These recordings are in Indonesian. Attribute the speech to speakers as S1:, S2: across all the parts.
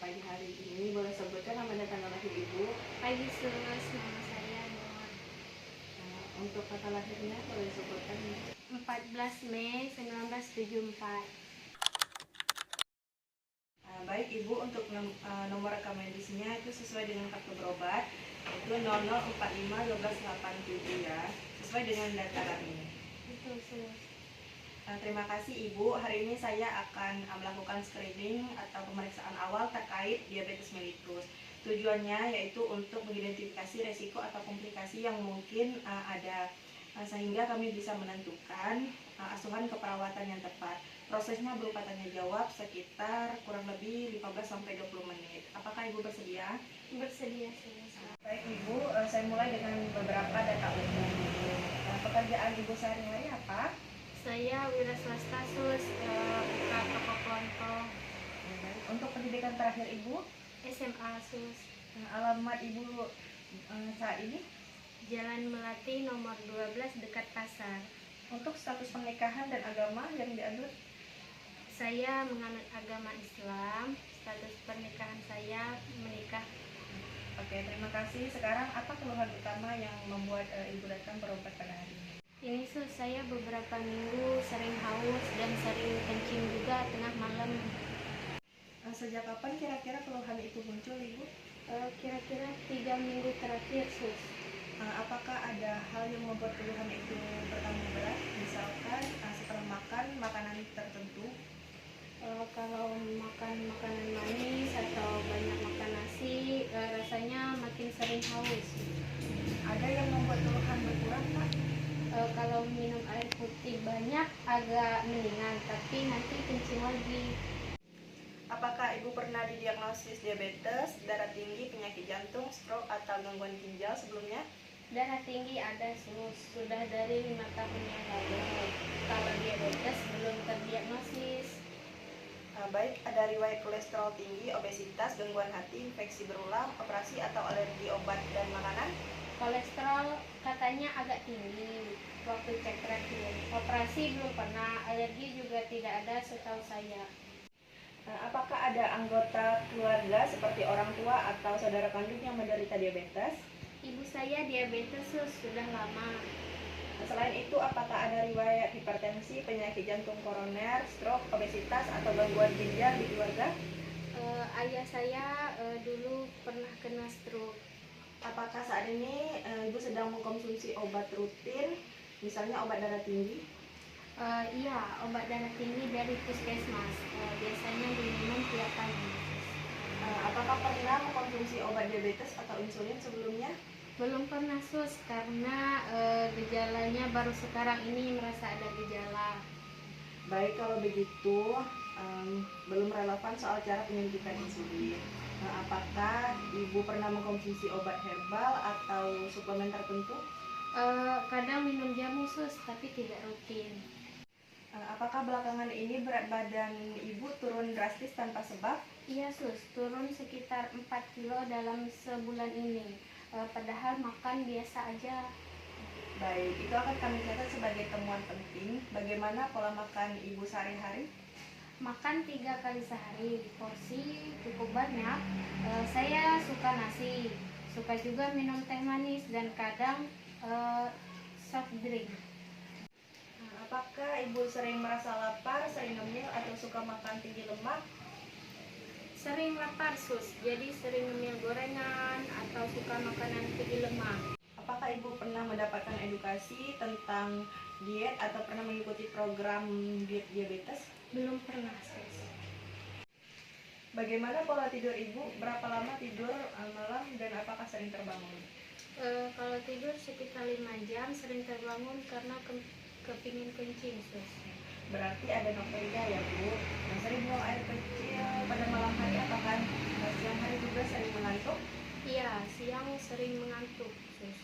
S1: pagi hari ini. Boleh sebutkan nama dan tanggal lahir Ibu?
S2: Pagi Sus, nama saya Nur.
S1: Untuk tanggal lahirnya boleh sebutkan?
S2: 14 Mei 1974.
S1: Baik Ibu, untuk nomor rekam medisnya itu sesuai dengan kartu berobat, itu 0045 1287 ya, sesuai dengan data kami.
S2: Itu Sus.
S1: Terima kasih Ibu. Hari ini saya akan melakukan screening atau pemeriksaan awal terkait diabetes mellitus. Tujuannya yaitu untuk mengidentifikasi resiko atau komplikasi yang mungkin ada, sehingga kami bisa menentukan asuhan keperawatan yang tepat. Prosesnya berupa tanya jawab sekitar kurang lebih 15-20 menit. Apakah Ibu bersedia?
S2: Bersedia Sus.
S1: Baik Ibu, saya mulai dengan beberapa data umum. Pekerjaan Ibu sehari-hari apa?
S2: Saya wira swasta Sus, buka toko kelontong.
S1: Untuk pendidikan terakhir Ibu,
S2: SMA Sus.
S1: alamat Ibu saat ini?
S2: Jalan Melati nomor 12 dekat pasar.
S1: Untuk status pernikahan dan agama yang dianut?
S2: Saya menganut agama Islam. Status pernikahan saya menikah.
S1: Oke, terima kasih. Sekarang apa keluhan utama yang membuat Ibu datang berobat pada hari ini?
S2: Ini Sus, saya beberapa minggu sering haus dan sering kencing juga tengah malam.
S1: Sejak kapan kira-kira keluhan itu muncul Ibu?
S2: Kira-kira 3 minggu terakhir Sus.
S1: Apakah ada hal yang membuat keluhan itu bertambah berat? Misalkan setelah makan makanan tertentu?
S2: Kalau makan makanan manis atau banyak makan nasi, rasanya makin sering haus.
S1: Ada yang membuat keluhan berkurang Pak?
S2: Kalau minum air putih banyak agak mendingan, tapi nanti kencing lagi.
S1: Apakah Ibu pernah didiagnosis diabetes, darah tinggi, penyakit jantung, stroke, atau gangguan ginjal sebelumnya?
S2: Darah tinggi ada Sus, sudah dari 5 tahun yang lalu. Kalau diabetes belum terdiagnosis.
S1: Baik, ada riwayat kolesterol tinggi, obesitas, gangguan hati, infeksi berulang, operasi atau alergi obat dan makanan?
S2: Kolesterol katanya agak tinggi waktu cek terakhir. Operasi belum pernah, alergi juga tidak ada setahu saya.
S1: Apakah ada anggota keluarga seperti orang tua atau saudara kandung yang menderita diabetes?
S2: Ibu saya diabetes Sus, sudah lama.
S1: Selain itu, apakah ada riwayat hipertensi, penyakit jantung koroner, stroke, obesitas, atau gangguan ginjal di keluarga?
S2: Ayah saya dulu pernah kena stroke.
S1: Apakah saat ini Ibu sedang mengkonsumsi obat rutin, misalnya obat darah tinggi?
S2: Iya, obat darah tinggi dari puskesmas. Biasanya diminum tiap pagi.
S1: Apakah pernah mengkonsumsi obat diabetes atau insulin sebelumnya?
S2: Belum pernah Sus, karena gejalanya baru sekarang ini merasa ada gejala.
S1: Baik, kalau begitu belum relevan soal cara penyuntikan insulin. Apakah Ibu pernah mengkonsumsi obat herbal atau suplemen tertentu?
S2: Kadang minum jamu Sus, tapi tidak rutin.
S1: Apakah belakangan ini berat badan Ibu turun drastis tanpa sebab?
S2: Iya Sus, turun sekitar 4 kilo dalam sebulan ini. Padahal makan biasa aja.
S1: Baik, itu akan kami catat sebagai temuan penting. Bagaimana pola makan Ibu sehari-hari?
S2: Makan 3 kali sehari, porsi cukup banyak. Saya suka nasi, suka juga minum teh manis dan kadang soft drink.
S1: Apakah Ibu sering merasa lapar, sering ngemil, atau suka makan tinggi lemak?
S2: Sering lapar Sus, jadi sering ngemil gorengan atau suka makanan tinggi lemak.
S1: Apakah Ibu pernah mendapatkan edukasi tentang diet atau pernah mengikuti program diet diabetes?
S2: Belum pernah Sus.
S1: Bagaimana pola tidur Ibu? Berapa lama tidur malam dan apakah sering terbangun?
S2: Kalau tidur sekitar 5 jam, sering terbangun karena kepingin kencing Sus.
S1: Berarti ada nokteria ya Bu. Sering buang air kecil pada malam hari, apakah siang hari juga sering mengantuk?
S2: Iya, siang sering mengantuk Sus.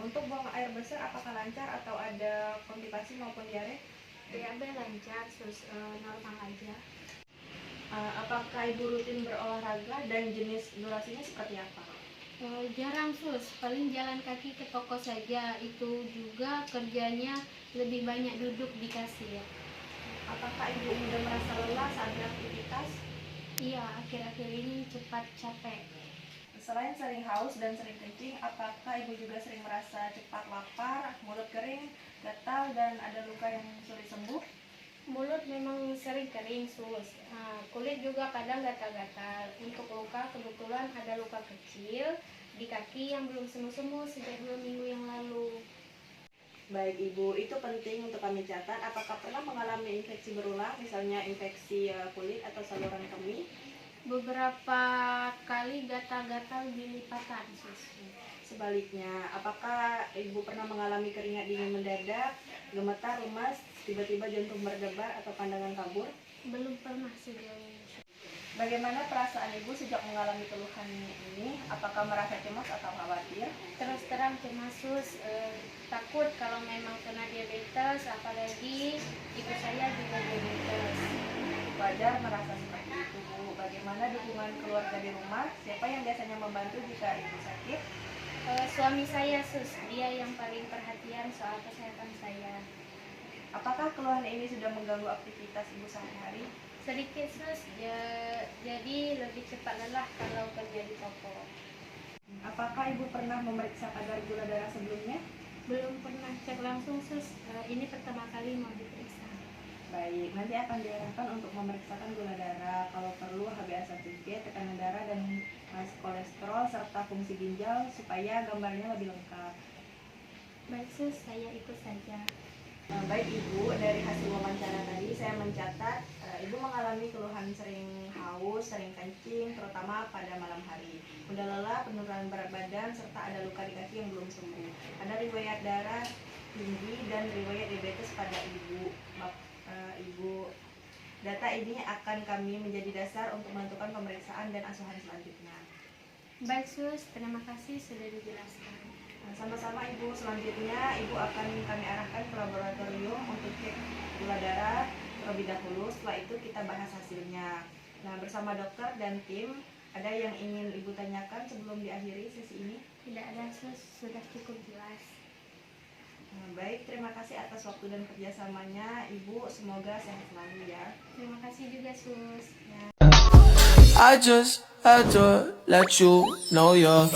S1: Untuk buang air besar apakah lancar atau ada konstipasi maupun diare?
S2: BAB lancar Sus, normal aja.
S1: Apakah Ibu rutin berolahraga dan jenis durasinya seperti apa?
S2: Jarang Sus, paling jalan kaki ke toko saja. Itu juga kerjanya lebih banyak duduk di kasir.
S1: Apakah Ibu mudah merasa lelah saat beraktivitas?
S2: Iya, akhir-akhir ini cepat capek.
S1: Selain sering haus dan sering kencing, apakah ibu juga sering merasa cepat lapar, mulut kering, gatal, dan ada luka yang sulit sembuh?
S2: Mulut memang sering kering, sus. Kulit juga kadang gatal-gatal. Untuk luka, kebetulan ada luka kecil di kaki yang belum sembuh-sembuh sejak 2 minggu yang lalu.
S1: Baik ibu, itu penting untuk kami catat. Apakah pernah mengalami infeksi berulang, misalnya infeksi kulit atau saluran kemih?
S2: Beberapa kali gatal-gatal di lipatan, sus.
S1: Sebaliknya, apakah ibu pernah mengalami keringat dingin mendadak, gemetar, lemas, tiba-tiba jantung berdebar atau pandangan kabur?
S2: Belum pernah sejauh ini.
S1: Bagaimana perasaan ibu sejak mengalami keluhan ini? Apakah merasa cemas atau khawatir?
S2: Terus terang cemas, sus. Takut kalau memang kena diabetes, apalagi ibu saya juga diabetes.
S1: Wajar merasa seperti itu, Bu. Bagaimana dukungan keluarga di rumah? Siapa yang biasanya membantu jika ibu sakit?
S2: Suami saya, sus. Dia yang paling perhatian soal kesehatan saya.
S1: Apakah keluhan ini sudah mengganggu aktivitas ibu sehari-hari?
S2: Sedikit, sus. Jadi lebih cepat lelah kalau kerja di toko.
S1: Apakah ibu pernah memeriksa kadar gula darah sebelumnya?
S2: Belum pernah cek langsung, sus. Ini pertama kali mau diperiksa.
S1: Baik, nanti akan diarahkan untuk memeriksakan gula darah, kalau perlu HbA1c, tekanan darah, dan kolesterol, serta fungsi ginjal supaya gambarnya lebih lengkap.
S2: Baik, sus. Saya ikut saja.
S1: Baik ibu, dari hasil wawancara tadi saya mencatat ibu mengalami keluhan sering haus, sering kencing, terutama pada malam hari. Mudah lelah, penurunan berat badan, serta ada luka di kaki yang belum sembuh. Ada riwayat darah tinggi dan riwayat diabetes pada ibu. Ibu, data ini akan kami menjadi dasar untuk menentukan pemeriksaan dan asuhan selanjutnya.
S2: Baik, sus. Terima kasih sudah dijelaskan.
S1: Sama-sama ibu, selanjutnya ibu akan kami arahkan ke laboratorium untuk cek gula darah terlebih dahulu. Setelah itu kita bahas hasilnya. Nah, bersama dokter dan tim, ada yang ingin ibu tanyakan sebelum diakhiri sesi ini?
S2: Tidak ada, sus. Sudah cukup jelas.
S1: Baik, terima kasih atas waktu dan kerjasamanya ibu. Semoga sehat selalu ya.
S2: Terima kasih juga, sus.
S3: I just had to let you know you're